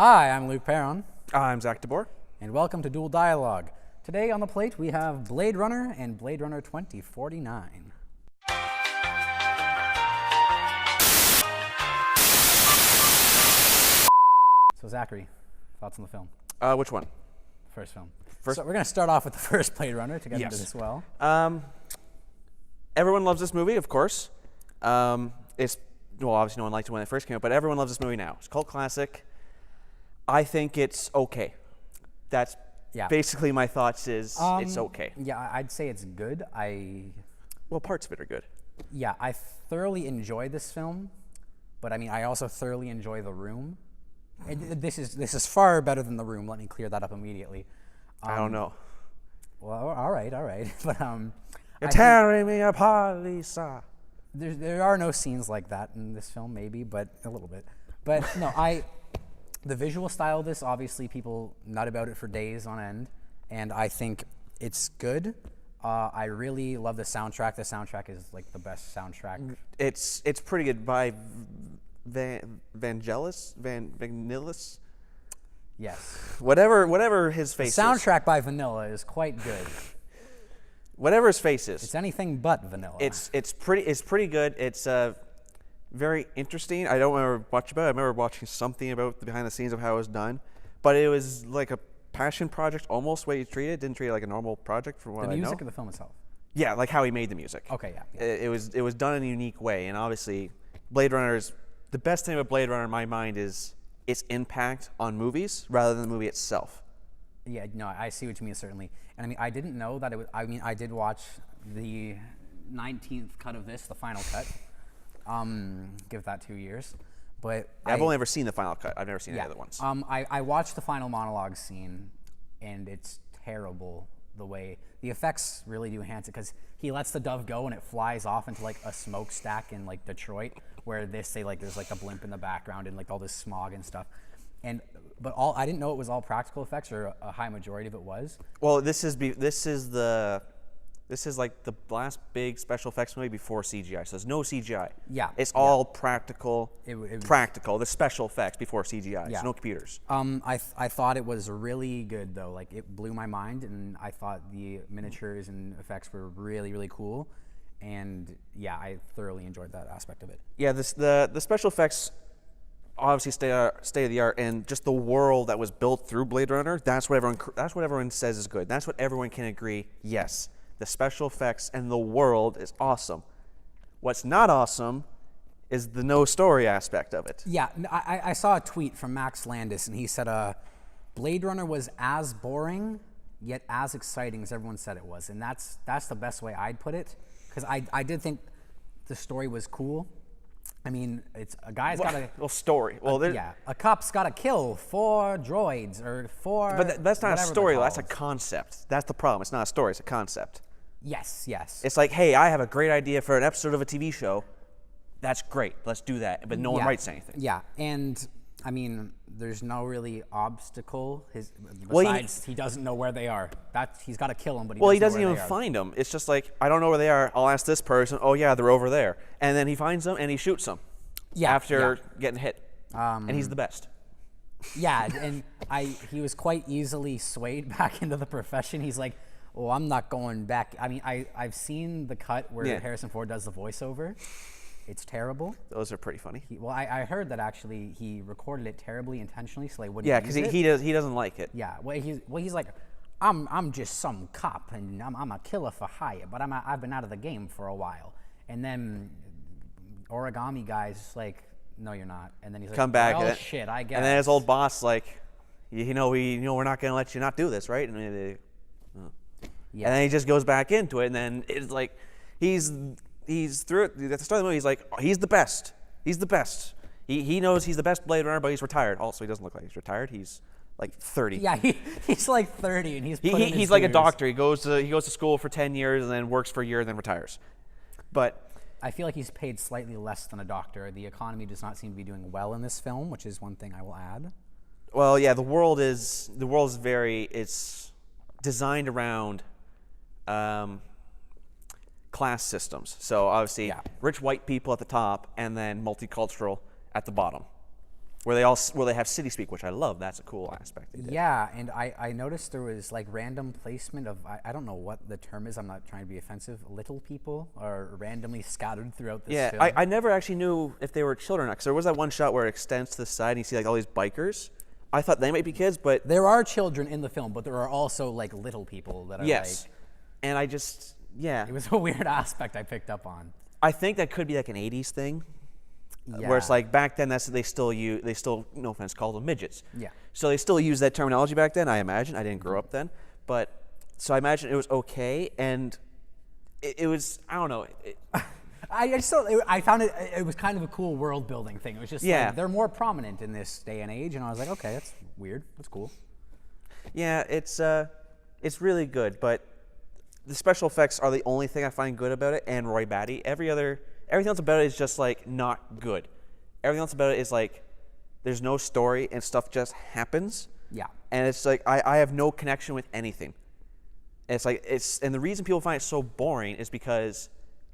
Hi, I'm Luke Perron, I'm Zach DeBoer. and welcome to Dual Dialogue. Today on the plate we have Blade Runner and Blade Runner 2049. So Zachary, thoughts on the film? Which one? First film. First- So we're going to start off with the first Blade Runner to get into Yes. this well. Everyone loves this movie, of course. Obviously no one liked it when it first came out, but everyone loves this movie now. It's a cult classic. I think it's okay. That's basically my thoughts is it's okay. Yeah, I'd say it's good. Well, parts of it are good. Yeah, I thoroughly enjoy this film, but I mean, I also thoroughly enjoy The Room. And this is far better than The Room. Let me clear that up immediately. I don't know. Well, all right. But You're tearing me apart, Lisa. there are no scenes like that in this film, maybe, but a little bit. But no, the visual style of this, obviously, people nut about it for days on end, and I think it's good. I really love the soundtrack. The soundtrack is like the best soundtrack. It's pretty good by Vangelis. Yes. Whatever his face The is. soundtrack by Vanilla is quite good. Whatever his face is. It's anything but Vanilla. It's pretty good. It's very interesting. I don't remember much about it. I remember watching something about the behind the scenes of how it was done, but it was like a passion project almost. The way he treated it, didn't treat it like a normal project from what I know. The music of the film itself. Yeah, like how he made the music. Okay, yeah. It was done in a unique way, and obviously, Blade Runner is the best thing about Blade Runner in my mind is its impact on movies rather than the movie itself. Yeah, no, I see what you mean, certainly. And I mean, I didn't know that it was, I did watch the 19th cut of this, the final cut. Give that 2 years. But I've only ever seen the final cut. I've never seen any other ones. I watched the final monologue scene, and it's terrible the way the effects really do enhance it, because he lets the dove go and it flies off into like a smokestack in like Detroit, where they say like there's like a blimp in the background and like all this smog and stuff. But I didn't know it was all practical effects, or a high majority of it was. Well, this is like the last big special effects movie before CGI. So there's no CGI. Yeah. It's all practical. It was practical. The special effects before CGI. Yeah. There's no computers. I thought it was really good though. Like it blew my mind, and I thought the miniatures and effects were really, really cool. And yeah, I thoroughly enjoyed that aspect of it. Yeah, the special effects obviously state of the art, and just the world that was built through Blade Runner. That's what everyone says is good. That's what everyone can agree. Yes, the special effects and the world is awesome. What's not awesome is the no story aspect of it. Yeah, I saw a tweet from Max Landis, and he said, Blade Runner was as boring, yet as exciting as everyone said it was. And that's the best way I'd put it, because I did think the story was cool. I mean, it's a guy's got to... Well, story. Well, a cop's got to kill 4 droids, or 4... But that's not a story, they're that's a called. concept. That's the problem. It's not a story, it's a concept. Yes. It's like, hey, I have a great idea for an episode of a TV show. That's great. Let's do that. But no one writes anything. Yeah, and I mean, there's no really obstacle. Besides, he doesn't know where they are. He's got to kill them, but he doesn't even find them. It's just like, I don't know where they are. I'll ask this person. Oh yeah, they're over there. And then he finds them and he shoots them. Yeah. After getting hit. And he's the best. Yeah, and he was quite easily swayed back into the profession. He's like, well, I'm not going back. I mean, I've seen the cut where Harrison Ford does the voiceover. It's terrible. Those are pretty funny. I heard that actually he recorded it terribly intentionally, so they wouldn't. Yeah, because he doesn't like it. Yeah, he's like, I'm just some cop, and I'm a killer for hire, but I've been out of the game for a while. And then Origami Guy's just like, no, you're not. And then he's like, come back. Oh shit, I guess. And then his old boss like, we're not going to let you not do this, right? And yeah. And then he just goes back into it, and then it's like he's through it. At the start of the movie, he's like, he's the best. He's the best. He knows he's the best Blade Runner, but he's retired. Also, he doesn't look like he's retired. He's like 30. Yeah, he's like 30, and he's he's like a doctor. He goes to school for 10 years and then works for a year and then retires. But I feel like he's paid slightly less than a doctor. The economy does not seem to be doing well in this film, which is one thing I will add. Well, yeah, the world is it's designed around class systems. So obviously, rich white people at the top, and then multicultural at the bottom. where they have city speak, which I love. That's a cool aspect. They did. Yeah, and I noticed there was like random placement of I don't know what the term is. I'm not trying to be offensive. Little people are randomly scattered throughout this film. I never actually knew if they were children or not, because there was that one shot where it extends to the side and you see like all these bikers. I thought they might be kids, but there are children in the film, but there are also like little people that are yes, like. And I just It was a weird aspect I picked up on. I think that could be like an '80s thing. Yeah. Where it's like back then, they still no offense, called them midgets. Yeah. So they still use that terminology back then. I imagine I didn't grow up then, but so I imagine it was okay, and it was I don't know. I found it was kind of a cool world building thing. It was just like they're more prominent in this day and age, and I was like, okay, that's weird. That's cool. Yeah, it's really good, but the special effects are the only thing I find good about it, and Roy Batty. Everything else about it is just like not good. Everything else about it is like there's no story and stuff just happens. Yeah. And it's like I have no connection with anything. And it's like and the reason people find it so boring is because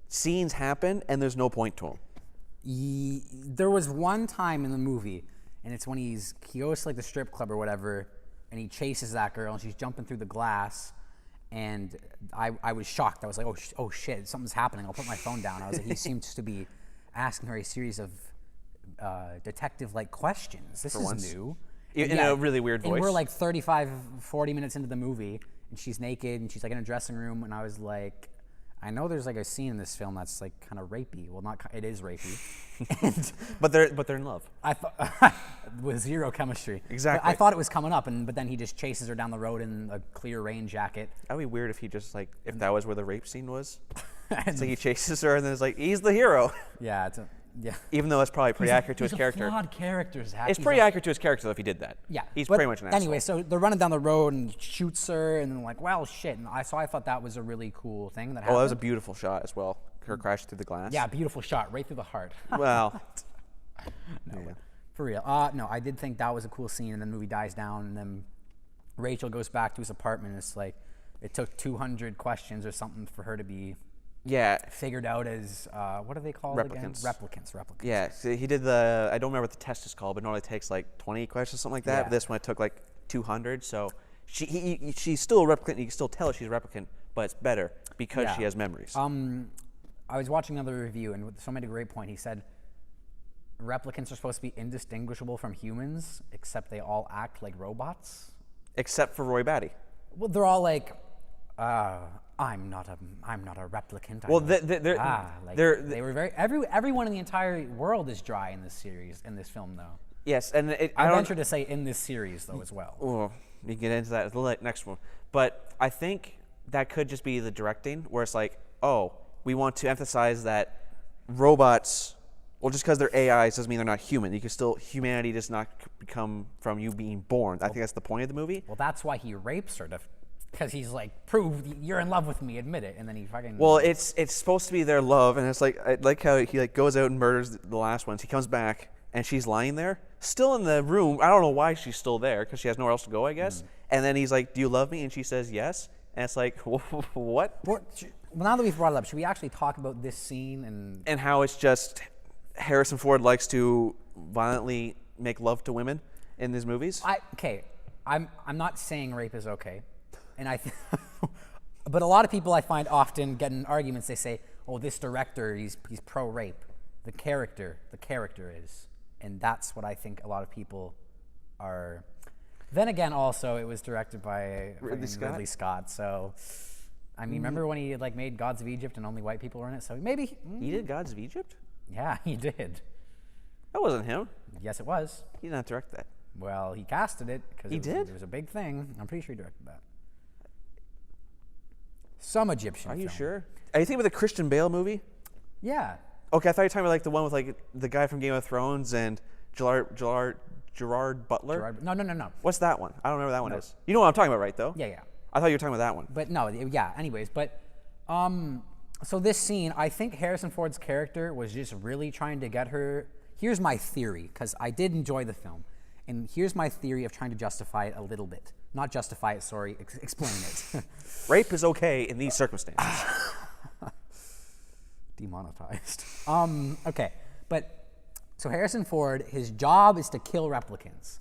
scenes happen and there's no point to them. There was one time in the movie, and it's when he goes to like the strip club or whatever, and he chases that girl and she's jumping through the glass. And I was shocked. I was like, oh shit, something's happening. I'll put my phone down. I was like, he seems to be asking her a series of detective-like questions. This is new. In a really weird voice. And we're like 35, 40 minutes into the movie, and she's naked, and she's like in a dressing room, and I was like, I know there's like a scene in this film that's like kind of rapey. Well, it is rapey. but they're in love. I thought with zero chemistry. Exactly. But I thought it was coming up, but then he just chases her down the road in a clear rain jacket. That'd be weird if he just like if that was where the rape scene was. It's like he chases her and then it's like he's the hero. Yeah. Even though that's probably pretty accurate to his character. He's a flawed character, Zach. It's pretty accurate to his character though if he did that. Yeah. He's pretty much an asshole. Anyway, so they're running down the road and he shoots her, and then like, well, shit. And I thought that was a really cool thing that happened. Oh, that was a beautiful shot as well. Her crashing through the glass. Yeah, beautiful shot, right through the heart. Well. No, yeah. For real. No, I did think that was a cool scene, and then the movie dies down, and then Rachel goes back to his apartment, and it's like, it took 200 questions or something for her to be figured out as, what are they called again? Replicants. Yeah, so he did I don't remember what the test is called, but it normally takes like 20 questions, something like that. Yeah. But this one it took like 200, so she's still a replicant, and you can still tell she's a replicant, but it's better because she has memories. I was watching another review, and someone made a great point. He said, replicants are supposed to be indistinguishable from humans, except they all act like robots. Except for Roy Batty. Well, they're all like, I'm not a replicant. Well, they were very everyone in the entire world is dry in this film though. Yes, and I venture to say in this series though as well. Oh, we can get into that the next one, but I think that could just be the directing, where it's like, oh, we want to emphasize that robots. Well, just because they're AIs doesn't mean they're not human. Humanity does not come from you being born. I think that's the point of the movie. Well, that's why he rapes her, because he's like, prove you're in love with me, admit it, and then he fucking. Well, it's supposed to be their love, and it's like I like how he like goes out and murders the last ones. He comes back and she's lying there, still in the room. I don't know why she's still there, because she has nowhere else to go, I guess. And then he's like, "Do you love me?" And she says yes. And it's like, what? Well, now that we've brought it up, should we actually talk about this scene and how it's just Harrison Ford likes to violently make love to women in his movies? I'm not saying rape is okay, and but a lot of people I find often get in arguments. They say, "Oh, this director, he's pro-rape." The character is, and that's what I think a lot of people are. Then again, also it was directed by Ridley Scott, so. I mean, remember when he like made Gods of Egypt and only white people were in it? So maybe he did Gods of Egypt. Yeah, he did. That wasn't him. Yes, it was. He did not direct that. Well, he casted it because it was a big thing. I'm pretty sure he directed that. Some Egyptian. Are you film. sure? Are you thinking of the Christian Bale movie? Yeah. Okay, I thought you were talking about like the one with like the guy from Game of Thrones and Gerard Butler. No. What's that one? I don't remember that one is. You know what I'm talking about, right? Though. Yeah. I thought you were talking about that one. But no, yeah. Anyways, but so this scene, I think Harrison Ford's character was just really trying to get her. Here's my theory, because I did enjoy the film, and here's my theory of trying to justify it a little bit. Not justify it, sorry, explain it. Rape is okay in these circumstances. Demonetized. Okay, but So Harrison Ford, his job is to kill replicants,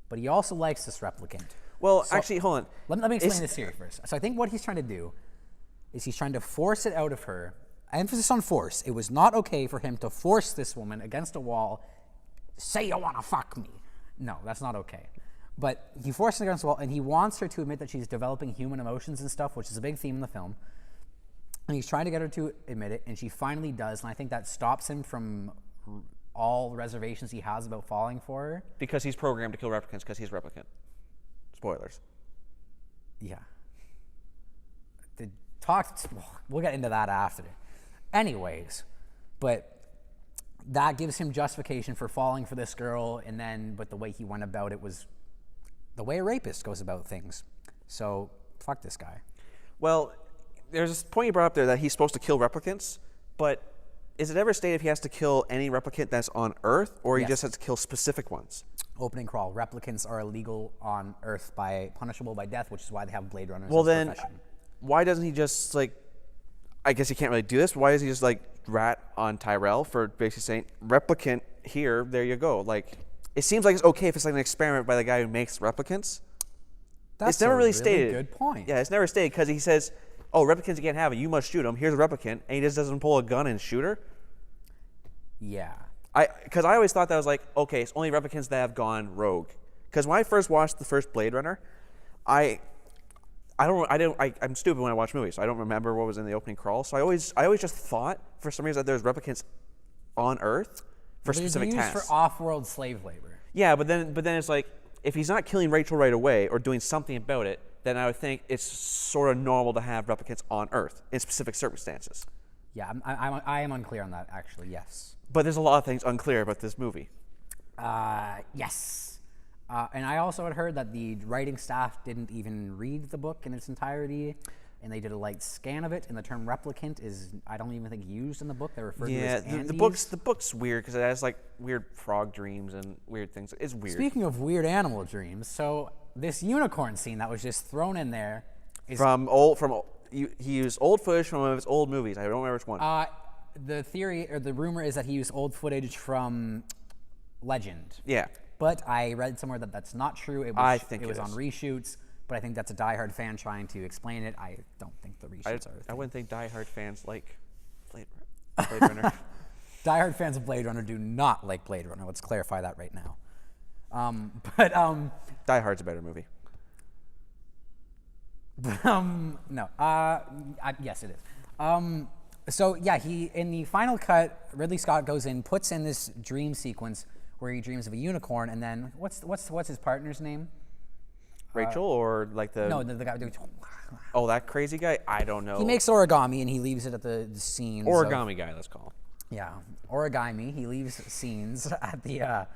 but he also likes this replicant. Well, actually, hold on. Let me explain this theory first. So I think what he's trying to do is he's trying to force it out of her. Emphasis on force. It was not okay for him to force this woman against a wall, say you want to fuck me. No, that's not okay. But he forced her against the wall, and he wants her to admit that she's developing human emotions and stuff, which is a big theme in the film. And he's trying to get her to admit it, and she finally does, and I think that stops him from all reservations he has about falling for her. Because he's programmed to kill replicants because he's replicant. Spoilers. Yeah. We'll get into that after. Anyways, but that gives him justification for falling for this girl, and then, but the way he went about it was the way a rapist goes about things. So, fuck this guy. Well, there's this point you brought up there that he's supposed to kill replicants, but is it ever stated if he has to kill any replicant that's on Earth, or he just has to kill specific ones? Opening crawl. Replicants are illegal on Earth, punishable by death, which is why they have Blade Runners Well, as a then, profession. why doesn't he just, like, I guess he can't really do this, but why does he just, like, rat on Tyrell for basically saying, replicant here, there you go? Like, it seems like it's okay if it's like an experiment by the guy who makes replicants. That's it's never really stated. Good point. Yeah, it's never stated because he says, oh, replicants you can't have it, you must shoot them. Here's a replicant, and he just doesn't pull a gun and shoot her. Yeah. Because I always thought that was like, okay, it's only replicants that have gone rogue. Because when I first watched the first Blade Runner, I'm stupid when I watch movies, so I don't remember what was in the opening crawl. So I always just thought for some reason that there's replicants on Earth for specific tasks. Used for off-world slave labor. Yeah, but then it's like, if he's not killing Rachel right away or doing something about it, then I would think it's sort of normal to have replicants on Earth in specific circumstances. Yeah, I am unclear on that, actually, yes. But there's a lot of things unclear about this movie. Yes. And I also had heard that the writing staff didn't even read the book in its entirety, and they did a light scan of it, and the term replicant is, I don't even think, used in the book. They're referred to as Andes. The book's weird because it has like weird frog dreams and weird things. It's weird. Speaking of weird animal dreams, so this unicorn scene that was just thrown in there is he used old footage from one of his old movies. I don't remember which one. The theory or the rumor is that he used old footage from Legend. Yeah. But I read somewhere that that's not true. It was on reshoots, but I think that's a diehard fan trying to explain it. I don't think the reshoots are. I wouldn't think diehard fans like Blade Runner. Diehard fans of Blade Runner do not like Blade Runner. Let's clarify that right now. Die Hard's a better movie. No. Yes, it is. So yeah, in the final cut, Ridley Scott goes in, puts in this dream sequence where he dreams of a unicorn, and then what's his partner's name? Rachel or like the guy. Oh, that crazy guy? I don't know. He makes origami and he leaves it at the scenes. Origami guy, let's call him. Yeah, origami. He leaves scenes at the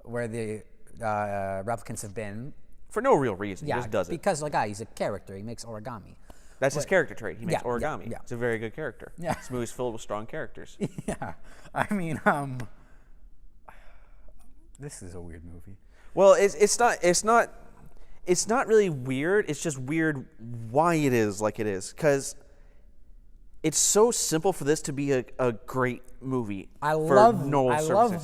where the replicants have been. For no real reason. Yeah, he just does it. Because he's a character. He makes origami. That's his character trait. He makes origami. Yeah. It's a very good character. Yeah. This movie's filled with strong characters. Yeah. I mean, this is a weird movie. Well, it's not really weird. It's just weird why it is like it is. Because it's so simple for this to be a great movie. I love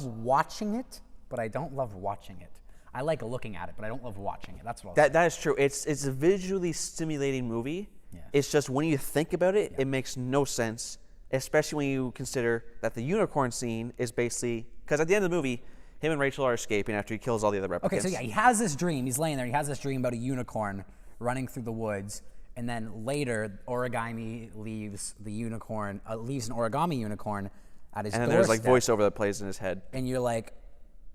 watching it, but I don't love watching it. I like looking at it, but I don't love watching it. That's what that is true. It's a visually stimulating movie. Yeah. It's just when you think about it, it makes no sense, especially when you consider that the unicorn scene is basically because at the end of the movie, him and Rachel are escaping after he kills all the other replicants. Okay, so yeah, he has this dream. He's laying there. He has this dream about a unicorn running through the woods, and then later, origami leaves an origami unicorn at his doorstep. And then there's like voiceover that plays in his head. And you're like,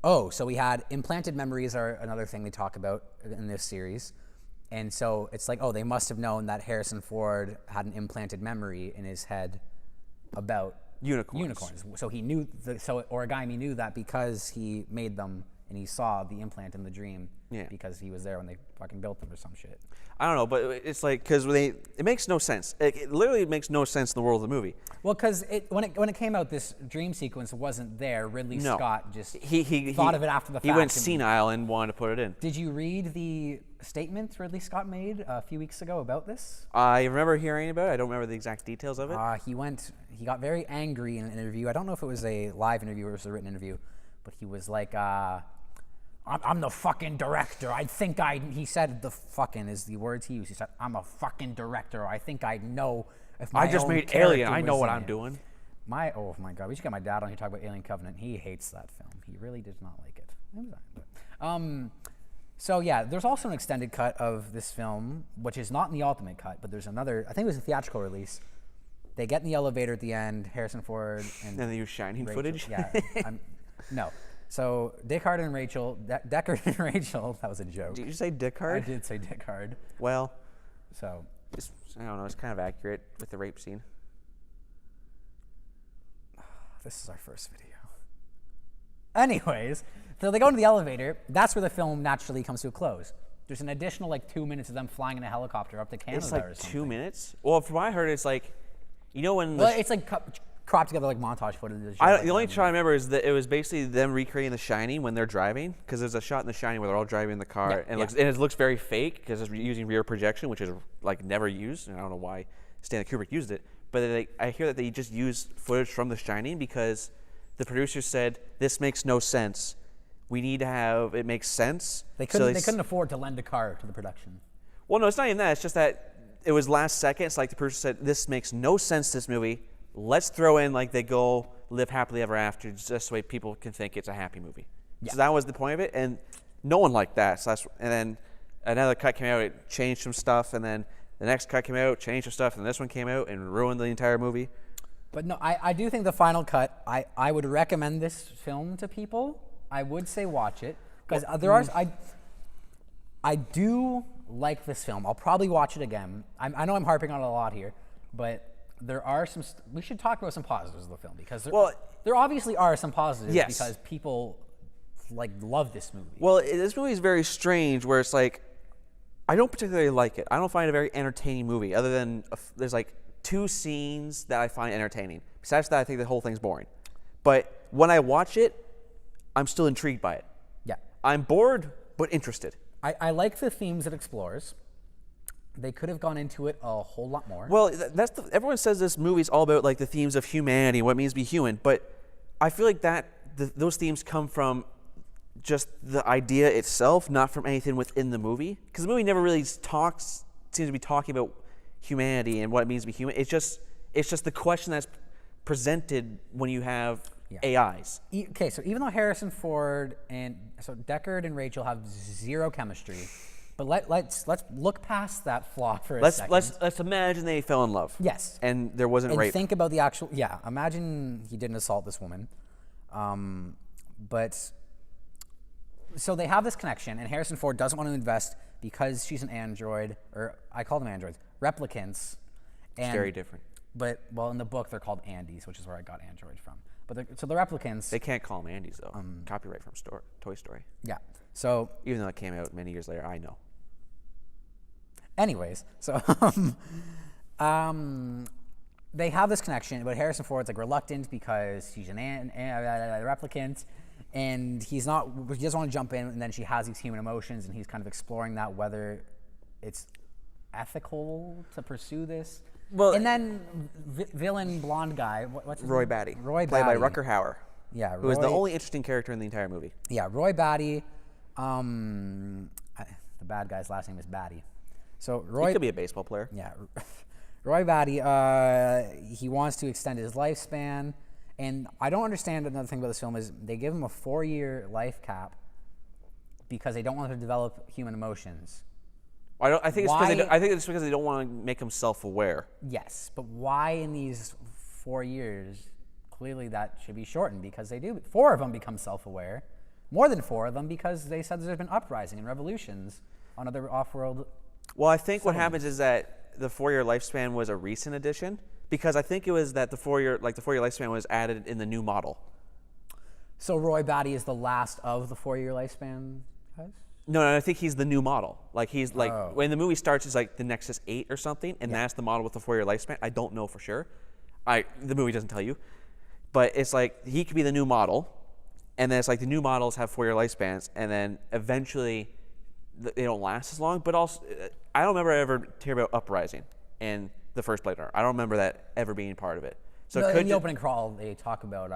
oh, so we had implanted memories are another thing they talk about in this series. And so it's like, oh, they must have known that Harrison Ford had an implanted memory in his head about unicorns. So he knew, so Origami knew that because he made them and he saw the implant in the dream because he was there when they fucking built them or some shit. I don't know, but it's like, because it makes no sense. It literally makes no sense in the world of the movie. Well, because when it came out, this dream sequence wasn't there. Ridley Scott just he thought of it after the fact. He went senile and wanted to put it in. Did you read the statement Ridley Scott made a few weeks ago about this? I remember hearing about it. I don't remember the exact details of it. He got very angry in an interview. I don't know if it was a live interview or it was a written interview, but he was like, I'm the fucking director. He said the fucking is the words he used. He said, I'm a fucking director. I think I know if my I just own made character Alien. I know was what in I'm it." doing. Oh my God, we should get my dad on here to talk about Alien Covenant. He hates that film. He really does not like it. So yeah, there's also an extended cut of this film, which is not in the ultimate cut, but there's another, I think it was a theatrical release. They get in the elevator at the end, Harrison Ford and they use Shining Rachel. footage? Yeah. No. So Deckard and Rachel, Deckard and Rachel, that was a joke. Did you say Deckard? I did say Deckard. Well, So I don't know. It's kind of accurate with the rape scene. this is our first video. Anyways, so they go into the elevator. That's where the film naturally comes to a close. There's an additional 2 minutes of them flying in a helicopter up to Canada. It's or like something. 2 minutes? Well, from what I heard, it's like, when Well, it's cropped together montage footage. the only shot I remember is that it was basically them recreating The Shining when they're driving, because there's a shot in The Shining where they're all driving in the car, and it looks very fake because it's using rear projection, which is never used, and I don't know why Stanley Kubrick used it. But I hear that they just used footage from The Shining because the producers said this makes no sense. We need to have it makes sense. They couldn't afford to lend a car to the production. Well, no, it's not even that. It's just that it was last second. It's like the producer said, this makes no sense, this movie. Let's throw in they go live happily ever after, just so people can think it's a happy movie. Yeah. So that was the point of it, and no one liked that. So and then another cut came out, it changed some stuff, and then the next cut came out, changed some stuff, and this one came out and ruined the entire movie. But no, I do think the final cut, I would recommend this film to people. I would say watch it, because I do like this film. I'll probably watch it again. I know I'm harping on it a lot here, but there are we should talk about some positives of the film, because there obviously are some positives, because people love this movie. Well, this movie is very strange, where it's I don't particularly like it. I don't find it a very entertaining movie, other than there's 2 scenes that I find entertaining. Besides that, I think the whole thing's boring. But when I watch it, I'm still intrigued by it. Yeah. I'm bored, but interested. I like the themes it explores. They could have gone into it a whole lot more. Well, everyone says this movie's all about the themes of humanity, what it means to be human, but I feel like those themes come from just the idea itself, not from anything within the movie. Because the movie never really seems to be talking about humanity and what it means to be human. It's just the question that's presented when you have AIs. Okay, so even though Harrison Ford and Deckard and Rachel have zero chemistry, but let's look past that flaw for a second. Let's imagine they fell in love. Yes. And there wasn't rape. And think about the actual. Yeah, imagine he didn't assault this woman, but so they have this connection, and Harrison Ford doesn't want to invest because she's an android, or I call them androids, replicants. It's very different. But in the book they're called Andes, which is where I got android from. But the replicants. They can't call them Andes though. Copyright from Toy Story. Yeah. So even though it came out many years later, I know. Anyways, so they have this connection, but Harrison Ford's reluctant because she's a replicant, and he doesn't want to jump in. And then she has these human emotions, and he's kind of exploring that, whether it's ethical to pursue this. Well, and then villain blonde guy, what's his Roy name? Batty, Roy played Batty. by Rutger Hauer. Yeah, who is the only interesting character in the entire movie. Yeah, Roy Batty. The bad guy's last name is Batty. So Roy he could be a baseball player. Yeah, Roy Batty. He wants to extend his lifespan, and I don't understand. Another thing about this film is they give him a 4-year life cap because they don't want him to develop human emotions. I think it's because they don't want to make him self-aware. Yes, but why in these 4 years? Clearly, that should be shortened because they do. 4 of them become self-aware. More than 4 of them because they said there's been uprising and revolutions on other off-world. Well, I think what happens is that the 4-year lifespan was a recent addition, because I think it was that the 4-year lifespan was added in the new model. So Roy Batty is the last of the 4-year lifespan guys? No, I think he's the new model. When the movie starts, it's the Nexus 8 or something, and that's the model with the 4-year lifespan. I don't know for sure. The movie doesn't tell you, but it's he could be the new model, and then it's the new models have 4-year lifespans, and then eventually they don't last as long. But also, I don't remember ever hearing about uprising in the first Blade Runner. I don't remember that ever being part of it. So in the opening crawl, they talk about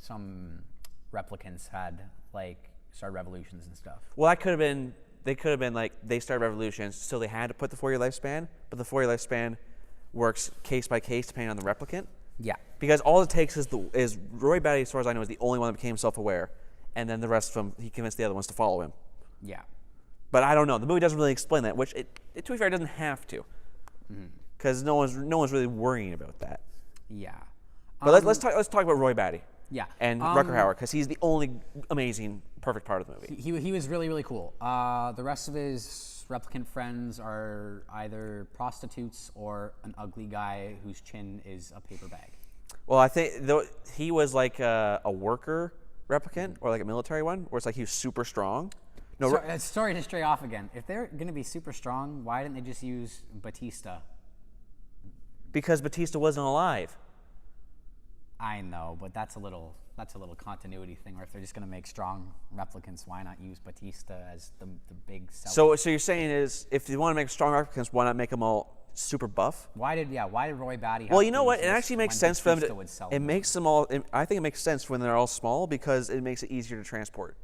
some replicants had like started revolutions and stuff. Well, that could have been. They could have been like they started revolutions, so they had to put the 4-year lifespan. But the 4-year lifespan works case by case depending on the replicant. Yeah. Because all it takes is Roy Batty, as far as I know, is the only one that became self-aware, and then the rest of them, he convinced the other ones to follow him. Yeah. But I don't know. The movie doesn't really explain that, which to be fair, it doesn't have to, because no one's really worrying about that. Yeah. But let's talk about Roy Batty. Yeah. And Rutger Hauer, because he's the only amazing, perfect part of the movie. He was really, really cool. The rest of his replicant friends are either prostitutes or an ugly guy whose chin is a paper bag. Well, I think he was like a worker replicant or like a military one, where it's like he was super strong. No, sorry to stray off again. If they're going to be super strong, why didn't they just use Batista? Because Batista wasn't alive. I know, but that's a little continuity thing. Where if they're just going to make strong replicants, why not use Batista as the big seller? So you're saying is if you want to make strong replicants, why not make them all super buff? Why did Roy Batty? Well, you know what? It actually makes sense for them to. It makes them all. I think it makes sense when they're all small because it makes it easier to transport.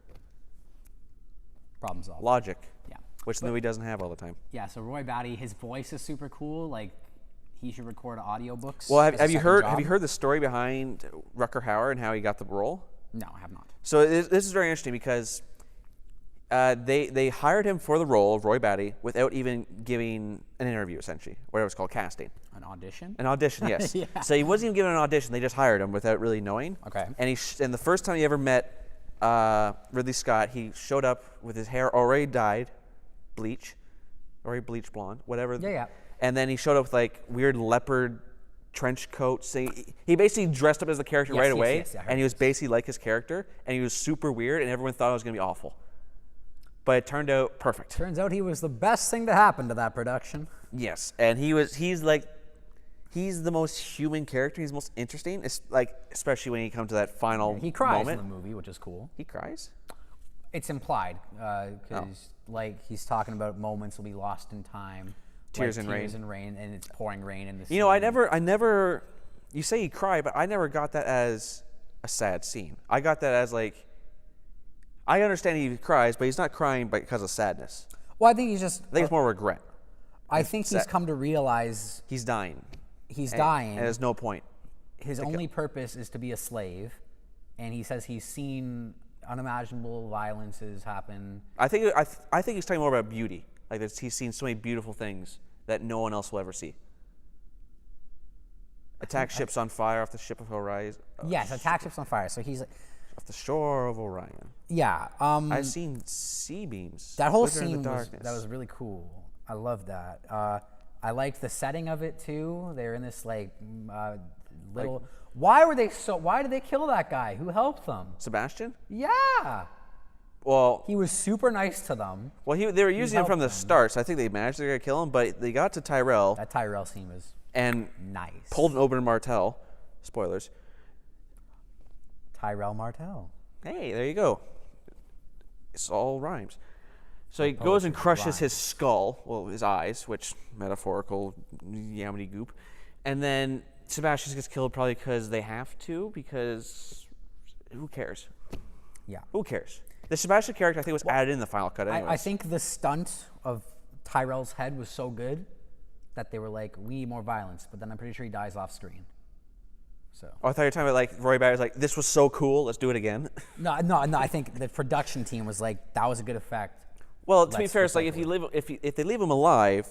Problem solved. Logic. Yeah. Which the movie doesn't have all the time. Yeah. So Roy Batty, his voice is super cool. Like, he should record audiobooks. Well, have you heard the story behind Rutger Hauer and how he got the role? No, I have not. So this is very interesting because they hired him for the role of Roy Batty without even giving an interview, essentially, whatever it's called, casting. An audition? An audition, yes. Yeah. So he wasn't even given an audition; they just hired him without really knowing. Okay. And and the first time he ever met Ridley Scott, he showed up with his hair already dyed, already bleach blonde, whatever. Yeah. And then he showed up with like weird leopard trench coat. So he basically dressed up as the character right away, yes, and he was basically like his character, and he was super weird, and everyone thought it was going to be awful. But it turned out perfect. Turns out he was the best thing to happen to that production. Yes, and he's the most human character. He's the most interesting. It's like especially when he comes to that final He cries moment. in the movie, which is cool. He cries? It's implied because like he's talking about moments will be lost in time. Tears like and rain. Tears and rain, and it's pouring rain in the You know, I never. You say he cried, but I never got that as a sad scene. I got that as like. I understand he cries, but he's not crying because of sadness. Well, I think he's just. I think it's more regret. I think he's come to realize he's dying. He's dying. And there's no point. His only purpose is to be a slave, and he says he's seen unimaginable violences happen. I think he's talking more about beauty. Like he's seen so many beautiful things that no one else will ever see. Attack ships on fire off the ship of Orion. Yes, attack ships on fire. So he's off the shore of Orion. Yeah. I've seen sea beams. That whole scene was really cool. I love that. I liked the setting of it too. They're in this like little. Why did they kill that guy? Who helped them? Sebastian? Yeah. Well, he was super nice to them. Well, they were using him from the start, so I think they managed to kill him. But they got to Tyrell. That Tyrell scene was nice. Pulled an Oberyn Martell. Spoilers. Tyrell Martell. Hey, there you go. It's all rhymes. So he goes and crushes his skull, well, his eyes, which metaphorical yamity goop, and then Sebastian gets killed probably because they have to. Because who cares? Yeah. Who cares? The Sebastian character, I think, was added in the final cut anyways. I think the stunt of Tyrell's head was so good that they were like, we need more violence. But then I'm pretty sure he dies off screen. So. Oh, I thought you were talking about like Roy Batty's like, this was so cool, let's do it again. No. I think the production team was like, that was a good effect. Well, to be fair, it's like if they leave him alive,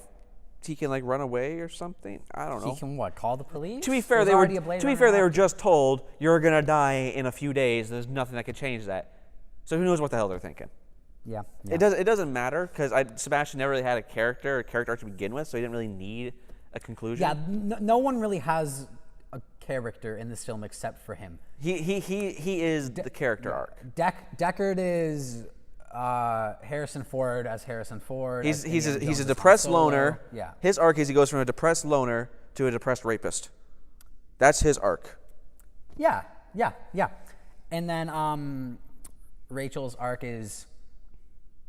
he can like run away or something. I don't know. He can what? Call the police? To be fair, they were just told you're gonna die in a few days. There's nothing that could change that. So who knows what the hell they're thinking? Yeah. It doesn't matter because Sebastian never really had a character arc to begin with, so he didn't really need a conclusion. Yeah. No one really has a character in this film except for him. He is the character arc. Deckard is Harrison Ford as Harrison Ford. He's a depressed loner. Yeah. His arc is he goes from a depressed loner to a depressed rapist. That's his arc. Yeah. And then Rachel's arc is,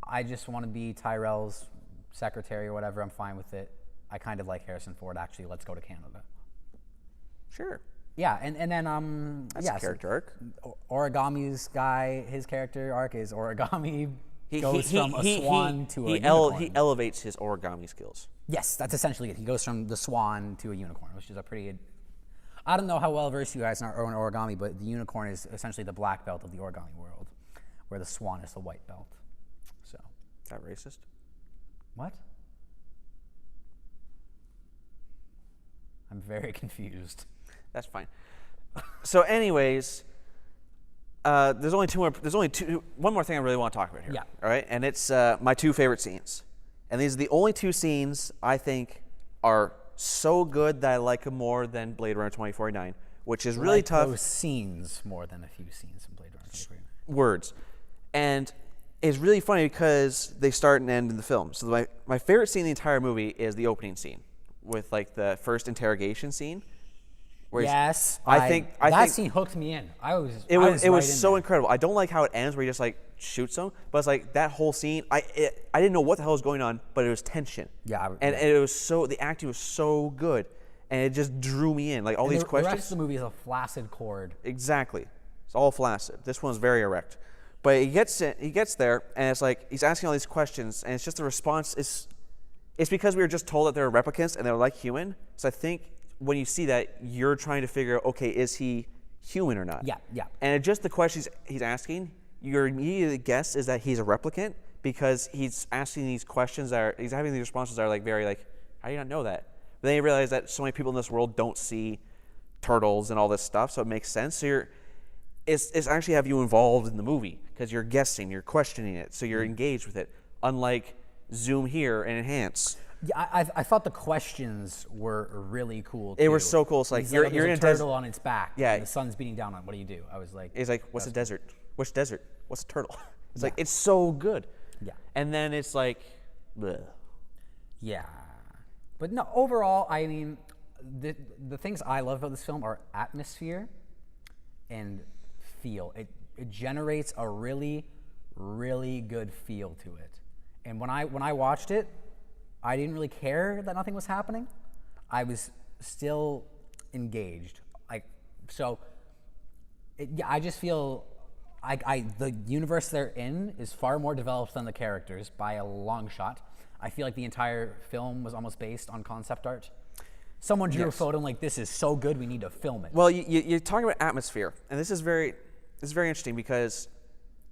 I just want to be Tyrell's secretary or whatever. I'm fine with it. I kind of like Harrison Ford, actually. Let's go to Canada. Sure. Yeah, and then That's yeah, a character arc. Origami's guy, his character arc is Origami goes from a he- swan to a he unicorn. he elevates his origami skills. Yes, that's essentially it. He goes from the swan to a unicorn, which is a pretty. I don't know how well versed you guys are in origami, but the unicorn is essentially the black belt of the origami world, where the swan is the white belt. So. Is that racist? What? I'm very confused. That's fine. So, anyways, there's only one more thing I really want to talk about here. Yeah. All right, and it's my two favorite scenes, and these are the only two scenes I think are so good that I like them more than Blade Runner 2049, which is really like tough. Those scenes more than a few scenes in Blade Runner 2049. Words, and it's really funny because they start and end in the film. So my favorite scene in the entire movie is the opening scene with like the first interrogation scene. Where Yes, I think that scene hooked me in. it was right so in incredible. I don't like how it ends where he just like shoots them, but it's like that whole scene. I didn't know what the hell was going on, but it was tension. Yeah, and it was the acting was so good, and it just drew me in. Like all these questions. The rest of the movie is a flaccid chord. Exactly, it's all flaccid. This one's very erect, but he gets there, and it's like he's asking all these questions, and it's just the response is. It's because we were just told that they're replicants and they're like human. So I think when you see that, you're trying to figure out, okay, is he human or not? Yeah, yeah. And it just the questions he's asking, your immediate guess is that he's a replicant because he's asking these questions he's having these responses that are like very like, how do you not know that? But then you realize that so many people in this world don't see turtles and all this stuff, so it makes sense. So it's actually have you involved in the movie because you're guessing, you're questioning it, so you're engaged with it. Unlike zoom here and enhance. Yeah, I thought the questions were really cool. They too. were so cool. It's like He's you're there's in a a turtle on its back. Yeah. And the sun's beating down on it. What do you do? I was like, It's like, what's a desert? Which desert? What's a turtle? It's like it's so good. Yeah. And then it's like, bleh. yeah. But no, overall, I mean, the things I love about this film are atmosphere and feel. It generates a really, really good feel to it. And when I watched it, I didn't really care that nothing was happening. I was still engaged. I just feel the universe they're in is far more developed than the characters by a long shot. I feel like the entire film was almost based on concept art. Someone drew a photo and like, this is so good, we need to film it. Well, you're talking about atmosphere, and this is very interesting because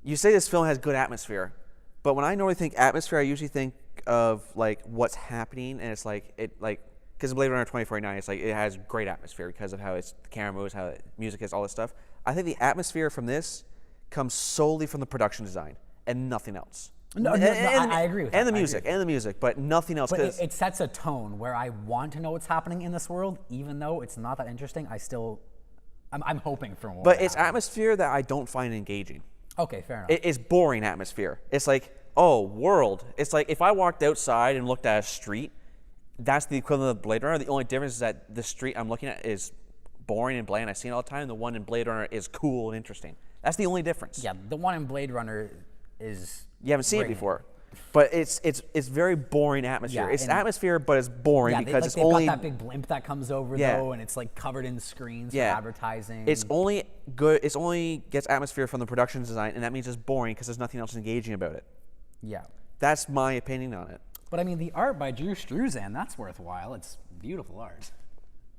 you say this film has good atmosphere, but when I normally think atmosphere, I usually think of like what's happening, and it's like because Blade Runner 2049, it's like it has great atmosphere because of how the camera moves, how the music is, all this stuff. I think the atmosphere from this comes solely from the production design and nothing else. No, I agree with that. And the music, but nothing else. But it sets a tone where I want to know what's happening in this world, even though it's not that interesting. I'm hoping for more. But it's atmosphere that I don't find engaging. Okay, fair enough. It's boring atmosphere. It's like, oh, world. It's like if I walked outside and looked at a street, that's the equivalent of Blade Runner. The only difference is that the street I'm looking at is boring and bland. I see it all the time. The one in Blade Runner is cool and interesting. That's the only difference. Yeah, the one in Blade Runner is. You haven't seen it before, but it's very boring atmosphere. Yeah, it's atmosphere, but it's boring because they've only got that big blimp that comes over though, and it's like covered in screens for advertising. It's only good. It's only gets atmosphere from the production design, and that means it's boring because there's nothing else engaging about it. Yeah, that's my opinion on it. But I mean, the art by Drew Struzan, that's worthwhile. It's beautiful art.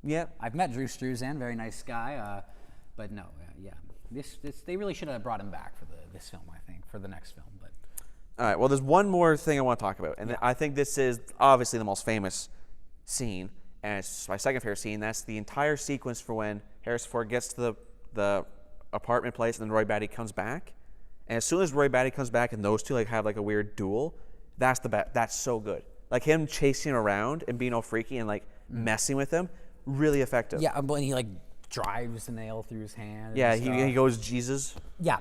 Yeah, I've met Drew Struzan, very nice guy. But no, this they really should have brought him back for this film. I think for the next film, but. All right, well, there's one more thing I want to talk about, and I think this is obviously the most famous scene, and it's my second favorite scene. That's the entire sequence for when Harrison Ford gets to the apartment place, and then Roy Batty comes back. And as soon as Roy Batty comes back, and those two have like a weird duel, that's so good. Like him chasing around and being all freaky and like messing with him, really effective. Yeah, when he like drives the nail through his hand. Yeah, he goes Jesus. Yeah.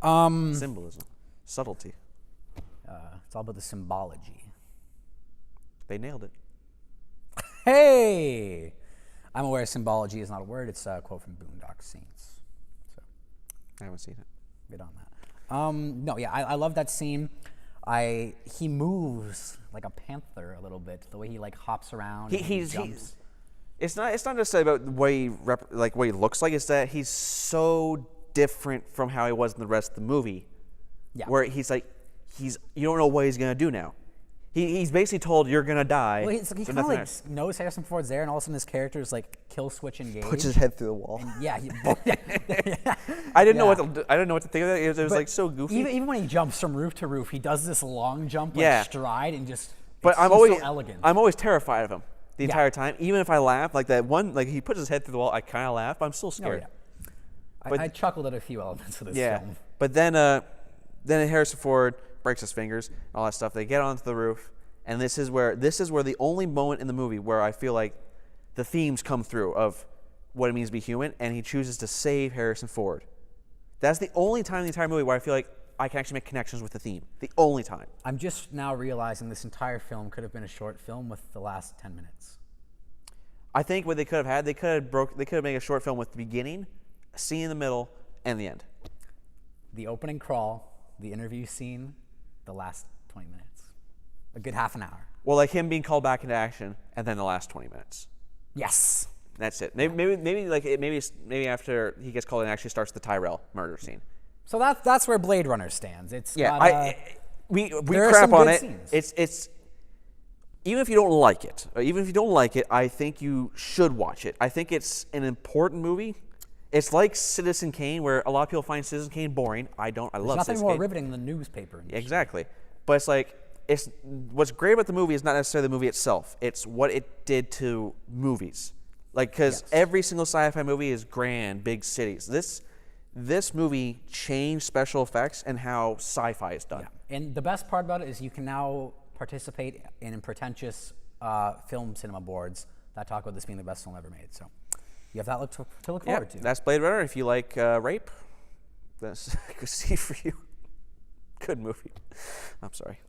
Symbolism, subtlety. It's all about the symbology. They nailed it. Hey! I'm aware symbology is not a word. It's a quote from Boondock Saints. So, I haven't seen it. Good on that. I love that scene. He moves like a panther a little bit. The way he like hops around. He jumps. It's not necessarily about the way what he looks like. It's that he's so different from how he was in the rest of the movie. Yeah. Where he's like, you don't know what he's gonna do now. He's basically told you're gonna die. Well, he kind of like knows Harrison Ford's there, and all of a sudden his character is like kill switch engaged. Puts his head through the wall. And yeah. I didn't know what to think of that. It was like so goofy. Even when he jumps from roof to roof, he does this long jump, like Yeah. stride, and just. But he's so elegant. I'm always terrified of him the entire time. Even if I laugh, like that one, like he puts his head through the wall, I kind of laugh, but I'm still scared. I chuckled at a few elements of this film. But then Harrison Ford breaks his fingers, all that stuff. They get onto the roof, and this is where the only moment in the movie where I feel like the themes come through of what it means to be human, and he chooses to save Harrison Ford. That's the only time in the entire movie where I feel like I can actually make connections with the theme. The only time. I'm just now realizing this entire film could have been a short film with the last 10 minutes. I think what they could have they could have made a short film with the beginning, a scene in the middle, and the end. The opening crawl, the interview scene, the last 20 minutes. A good half an hour. Well, like him being called back into action, and then the last 20 minutes. Yes. That's it. Maybe after he gets called in, actually starts the Tyrell murder scene. So that's where Blade Runner stands. It's Yeah, got, we there are crap some on good it. scenes. It's even if you don't like it, I think you should watch it. I think it's an important movie. It's like Citizen Kane, where a lot of people find Citizen Kane boring. I don't. I love nothing Citizen more Kane. riveting than the newspaper industry. Exactly, but it's like what's great about the movie is not necessarily the movie itself. It's what it did to movies. Like, because every single sci-fi movie is grand, big cities. This movie changed special effects and how sci-fi is done. Yeah. And the best part about it is you can now participate in pretentious film cinema boards that talk about this being the best film ever made. So you have that to look forward to. That's Blade Runner. If you like rape, that's a good see for you. Good movie. I'm sorry.